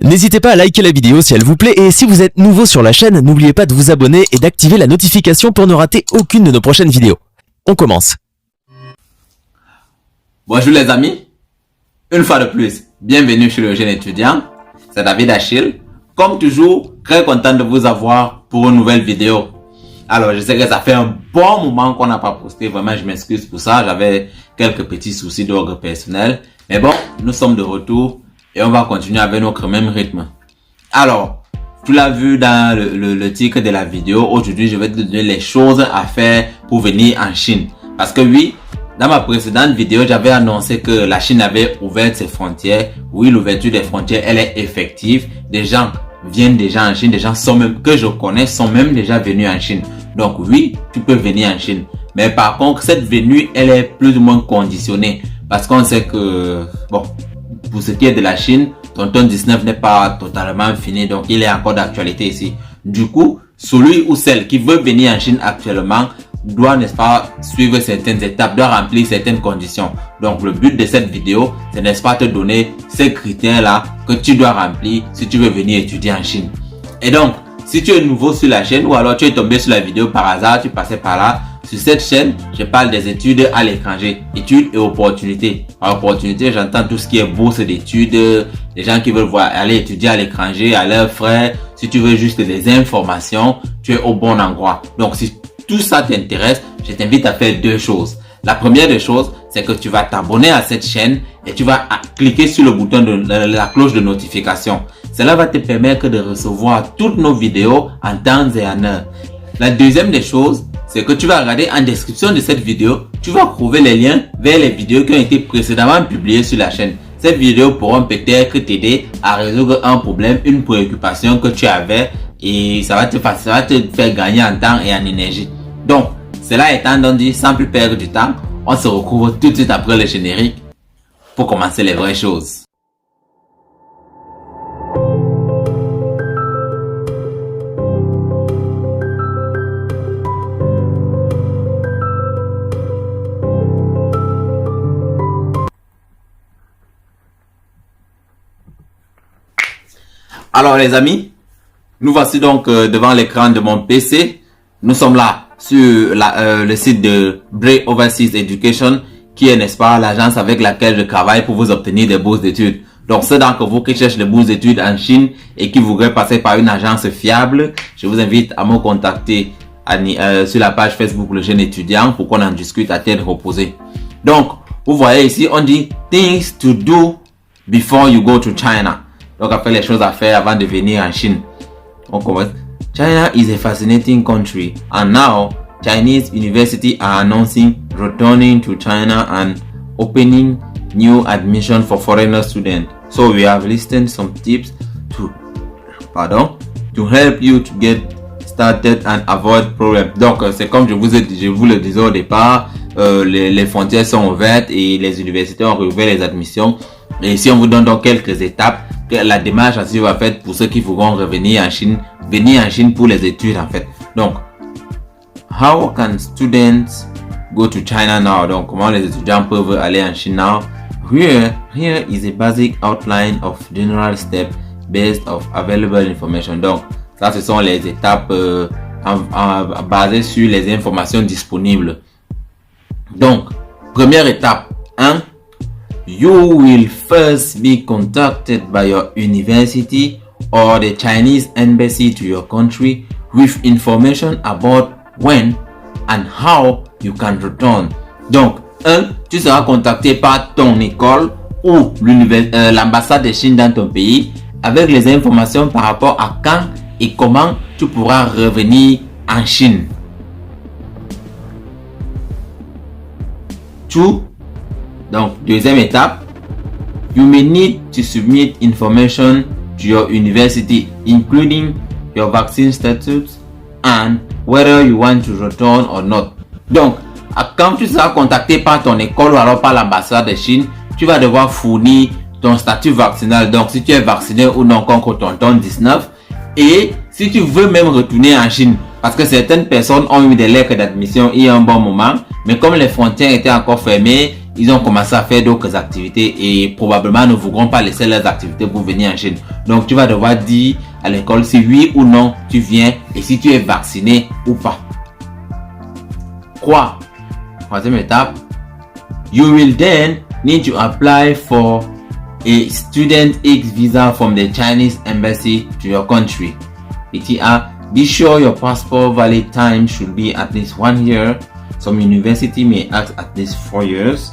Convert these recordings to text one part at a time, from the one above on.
N'hésitez pas à liker la vidéo si elle vous plaît et si vous êtes nouveau sur la chaîne, n'oubliez pas de vous abonner et d'activer la notification pour ne rater aucune de nos prochaines vidéos. On commence. Bonjour les amis, une fois de plus, bienvenue chez le jeune étudiant, c'est David Achille. Comme toujours, très content de vous avoir pour une nouvelle vidéo. Alors je sais que ça fait un bon moment qu'on n'a pas posté, vraiment je m'excuse pour ça, j'avais quelques petits soucis d'ordre personnel. Mais bon, nous sommes de retour et on va continuer avec notre même rythme. Alors, tu l'as vu dans le titre de la vidéo, aujourd'hui je vais te donner les choses à faire pour venir en Chine. Parce que oui, dans ma précédente vidéo, j'avais annoncé que la Chine avait ouvert ses frontières. Oui, l'ouverture des frontières, elle est effective. Des gens viennent déjà en Chine, des gens que je connais sont même déjà venus en Chine. Donc oui, tu peux venir en Chine. Mais par contre, cette venue, elle est plus ou moins conditionnée. Parce qu'on sait que, bon, pour ce qui est de la Chine, Tonton 19 n'est pas totalement fini. Donc il est encore d'actualité ici. Du coup, celui ou celle qui veut venir en Chine actuellement doit, n'est-ce pas, suivre certaines étapes, doit remplir certaines conditions. Donc le but de cette vidéo, c'est, n'est-ce pas, te donner ces critères-là que tu dois remplir si tu veux venir étudier en Chine. Et donc, si tu es nouveau sur la chaîne ou alors tu es tombé sur la vidéo par hasard, tu passais par là, sur cette chaîne, je parle des études à l'étranger, études et opportunités. Par opportunité, j'entends tout ce qui est bourse d'études, les gens qui veulent aller étudier à l'étranger à leurs frais. Si tu veux juste des informations, tu es au bon endroit. Donc, si tout ça t'intéresse, je t'invite à faire deux choses. La première des choses, c'est que tu vas t'abonner à cette chaîne et tu vas cliquer sur le bouton de la cloche de notification. Cela va te permettre de recevoir toutes nos vidéos en temps et en heure. La deuxième des choses, c'est que tu vas regarder en description de cette vidéo, tu vas trouver les liens vers les vidéos qui ont été précédemment publiées sur la chaîne. Ces vidéos pourront peut-être t'aider à résoudre un problème, une préoccupation que tu avais et ça va te faire gagner en temps et en énergie. Donc, cela étant donc dit, sans plus perdre du temps, on se retrouve tout de suite après le générique pour commencer les vraies choses. Alors les amis, nous voici donc devant l'écran de mon PC. Nous sommes là sur le site de Bray Overseas Education, qui est, n'est-ce pas, l'agence avec laquelle je travaille pour vous obtenir des bourses d'études. Donc ceux d'entre vous qui cherchent des bourses d'études en Chine et qui voudraient passer par une agence fiable, je vous invite à me contacter sur la page Facebook Le Jeune Étudiant pour qu'on en discute à tête reposée. Donc, vous voyez ici, on dit « Things to do before you go to China ». Donc après les choses à faire avant de venir en Chine. On commence. China is a fascinating country and now Chinese universities are announcing returning to China and opening new admission for foreigner students. So we have listed some tips to help you to get started and avoid problems. Donc c'est comme je vous le disais au départ, les frontières sont ouvertes et les universités ont rouvert les admissions. Et ici on vous donne donc quelques étapes, la démarche à suivre en fait pour ceux qui voudront revenir en Chine, venir en Chine pour les études en fait. Donc, how can students go to China now? Donc, comment les étudiants peuvent aller en Chine now? Here is a basic outline of general steps based of available information. Donc, ça ce sont les étapes basées sur les informations disponibles. Donc, première étape 1. You will first be contacted by your university or the Chinese embassy to your country with information about when and how you can return. Donc, 1. Tu seras contacté par ton école ou l'ambassade de Chine dans ton pays avec les informations par rapport à quand et comment tu pourras revenir en Chine. 2. Donc, deuxième étape, you may need to submit information to your university, including your vaccine status and whether you want to return or not. Donc, quand tu seras contacté par ton école ou alors par l'ambassade de Chine, tu vas devoir fournir ton statut vaccinal. Donc, si tu es vacciné ou non contre Tonton 19 et si tu veux même retourner en Chine, parce que certaines personnes ont eu des lettres d'admission il y a un bon moment, mais comme les frontières étaient encore fermées, ils ont commencé à faire d'autres activités et probablement ne voudront pas laisser leurs activités pour venir en Chine. Donc tu vas devoir dire à l'école si oui ou non tu viens et si tu es vacciné ou pas. Troisième étape, you will then need to apply for a student X visa from the Chinese embassy to your country. PTR, be sure your passport valid time should be at least 1 year. Some university may ask at least 4 years.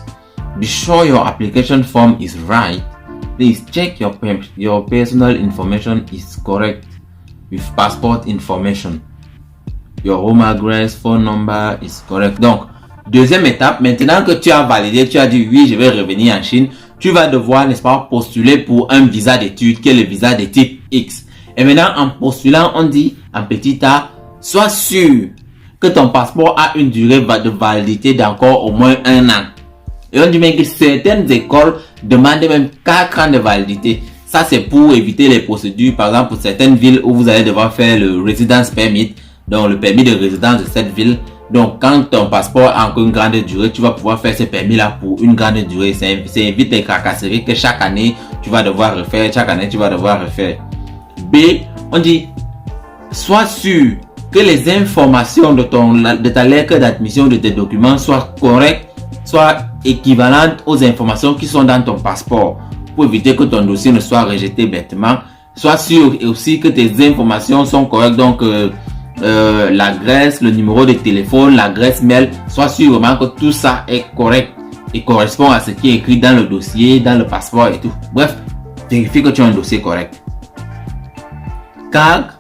Be sure your application form is right. Please check your personal information is correct with passport information. Your home address, phone number is correct. Donc, deuxième étape, maintenant que tu as validé, tu as dit oui, je vais revenir en Chine, tu vas devoir, n'est-ce pas, postuler pour un visa d'études qui est le visa de type X. Et maintenant, en postulant, on dit en petit a, sois sûr que ton passeport a une durée de validité d'encore au moins 1 an. Et on dit même que certaines écoles demandent même 4 ans de validité. Ça, c'est pour éviter les procédures. Par exemple, pour certaines villes où vous allez devoir faire le residence permit, donc le permis de résidence de cette ville. Donc, quand ton passeport a encore une grande durée, tu vas pouvoir faire ce permis-là pour une grande durée. Ça évite les tracasseries que chaque année, tu vas devoir refaire. B, on dit, sois sûr que les informations de ta lettre d'admission de tes documents soient correctes, soient équivalentes aux informations qui sont dans ton passeport pour éviter que ton dossier ne soit rejeté bêtement. Sois sûr aussi que tes informations sont correctes, donc l'adresse, le numéro de téléphone, l'adresse mail, sois sûr vraiment que tout ça est correct et correspond à ce qui est écrit dans le dossier, dans le passeport et tout. Bref, vérifie que tu as un dossier correct. Car,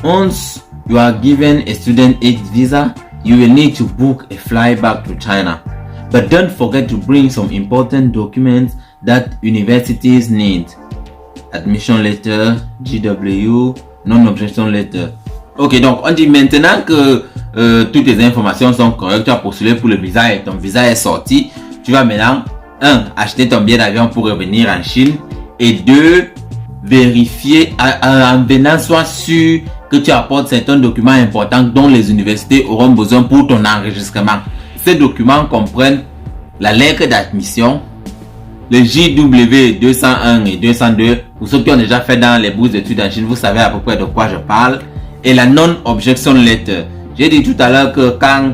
once you are given a student X visa, you will need to book a flight back to China. But don't forget to bring some important documents that universities need. Admission letter, GW, non-objection letter. Ok, donc on dit maintenant que toutes les informations sont correctes, tu as postulé pour le visa et ton visa est sorti, tu vas maintenant, 1. Acheter ton billet d'avion pour revenir en Chine et 2. Vérifier en venant, sois sûr que tu apportes certains documents importants dont les universités auront besoin pour ton enregistrement. Ces documents comprennent la lettre d'admission, le JW 201 et 202. Pour ceux qui ont déjà fait dans les bourses d'études en Chine, vous savez à peu près de quoi je parle. Et la non-objection letter. J'ai dit tout à l'heure que quand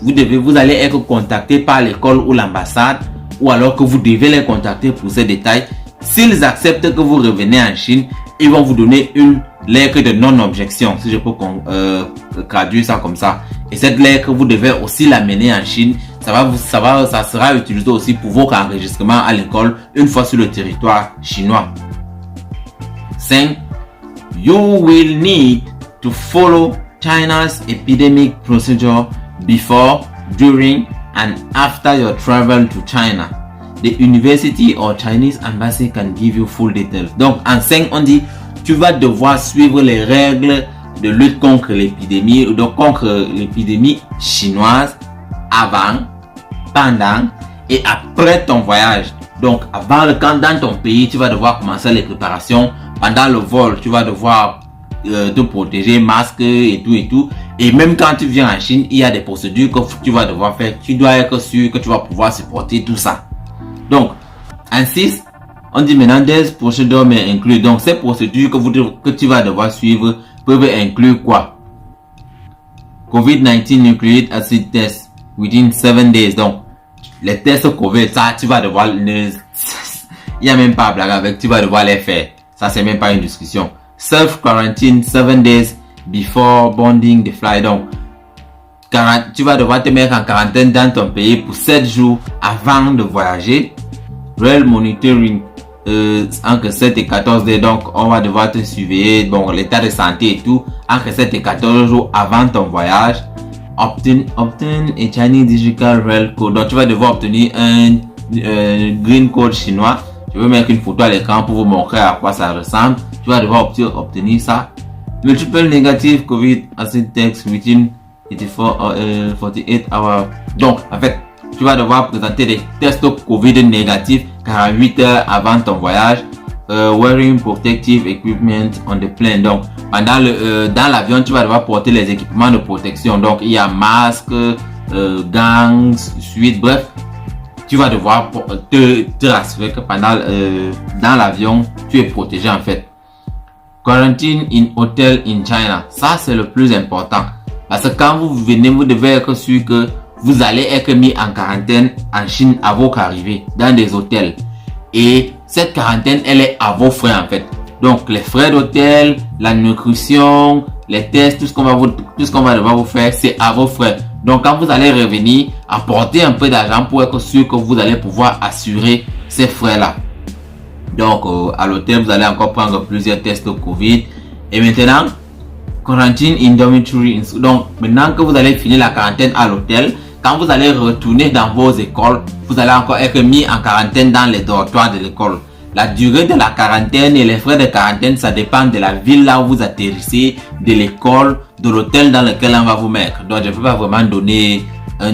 vous allez être contacté par l'école ou l'ambassade, ou alors que vous devez les contacter pour ces détails. S'ils acceptent que vous revenez en Chine, ils vont vous donner une lettre de non-objection, si je peux traduire ça comme ça. Et cette lettre, vous devez aussi l'amener en Chine. Ça sera utilisé aussi pour votre enregistrement à l'école une fois sur le territoire chinois. 5. You will need to follow China's epidemic procedure before, during, and after your travel to China. The university or Chinese embassy can give you full details. Donc, en 5, on dit, tu vas devoir suivre les règles de lutte contre l'épidémie, ou donc contre l'épidémie chinoise avant, pendant et après ton voyage. Donc, quand dans ton pays, tu vas devoir commencer les préparations. Pendant le vol, tu vas devoir te protéger, masque et tout. Et même quand tu viens en Chine, il y a des procédures que tu vas devoir faire. Tu dois être sûr que tu vas pouvoir supporter tout ça. Donc, en 6, on dit maintenant des procédures mais inclus. Donc, ces procédures que tu vas devoir suivre peuvent inclure quoi? COVID-19 Nucleic Acid Test within 7 days. Donc, les tests COVID, ça, tu vas devoir... Il n'y a même pas à blague avec, tu vas devoir les faire. Ça, c'est même pas une discussion. Self-quarantine 7 days before boarding the flight. Donc, tu vas devoir te mettre en quarantaine dans ton pays pour 7 jours avant de voyager. Real monitoring entre 7 et 14 jours. Donc, on va devoir te surveiller, bon, l'état de santé et tout, entre 7 et 14 jours avant ton voyage. Obtain a Chinese digital real code. Donc, tu vas devoir obtenir un green code chinois. Je vais mettre une photo à l'écran pour vous montrer à quoi ça ressemble. Tu vas devoir obtenir ça. Multiple negative COVID acid test within 48 hours. Donc, en fait, tu vas devoir présenter des tests COVID négatifs 48 heures avant ton voyage. Wearing protective equipment on the plane. Donc, dans l'avion, tu vas devoir porter les équipements de protection. Donc, il y a masque, gants, suite, bref. tu vas devoir te rassurer que pendant dans l'avion, tu es protégé en fait. Quarantine in hotel in China. Ça, c'est le plus important. Parce que quand vous venez, vous devez être sûr que vous allez être mis en quarantaine en Chine à votre arrivée dans des hôtels. Et cette quarantaine, elle est à vos frais en fait. Donc, les frais d'hôtel, la nutrition, les tests, tout ce qu'on va devoir vous faire, c'est à vos frais. Donc, quand vous allez revenir, apportez un peu d'argent pour être sûr que vous allez pouvoir assurer ces frais-là. Donc, à l'hôtel, vous allez encore prendre plusieurs tests de Covid. Et maintenant, quarantine in dormitory. Donc, maintenant que vous allez finir la quarantaine à l'hôtel, quand vous allez retourner dans vos écoles, vous allez encore être mis en quarantaine dans les dortoirs de l'école. La durée de la quarantaine et les frais de quarantaine, ça dépend de la ville là où vous atterrissez, de l'école, de l'hôtel dans lequel on va vous mettre. Donc, je ne peux pas vraiment donner un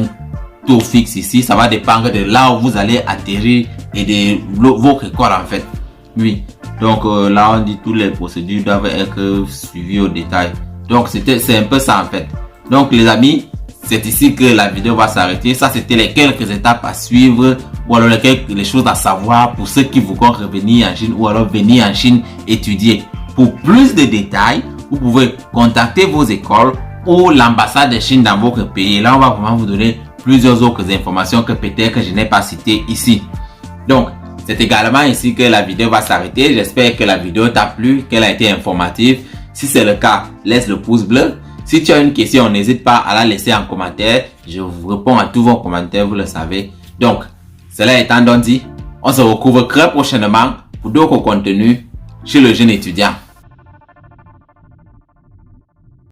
taux fixe ici. Ça va dépendre de là où vous allez atterrir et de votre école en fait. Oui. Donc, là, on dit toutes les procédures doivent être suivies au détail. Donc, c'est un peu ça en fait. Donc, les amis, c'est ici que la vidéo va s'arrêter. Ça, c'était les quelques étapes à suivre ou alors les choses à savoir pour ceux qui vont revenir en Chine ou alors venir en Chine étudier. Pour plus de détails, vous pouvez contacter vos écoles ou l'ambassade de Chine dans votre pays. Là, on va vraiment vous donner plusieurs autres informations que peut-être que je n'ai pas citées ici. Donc, c'est également ici que la vidéo va s'arrêter. J'espère que la vidéo t'a plu, qu'elle a été informative. Si c'est le cas, laisse le pouce bleu. Si tu as une question, n'hésite pas à la laisser en commentaire. Je vous réponds à tous vos commentaires, vous le savez. Donc, cela étant donc dit, on se retrouve très prochainement pour d'autres contenus chez le jeune étudiant.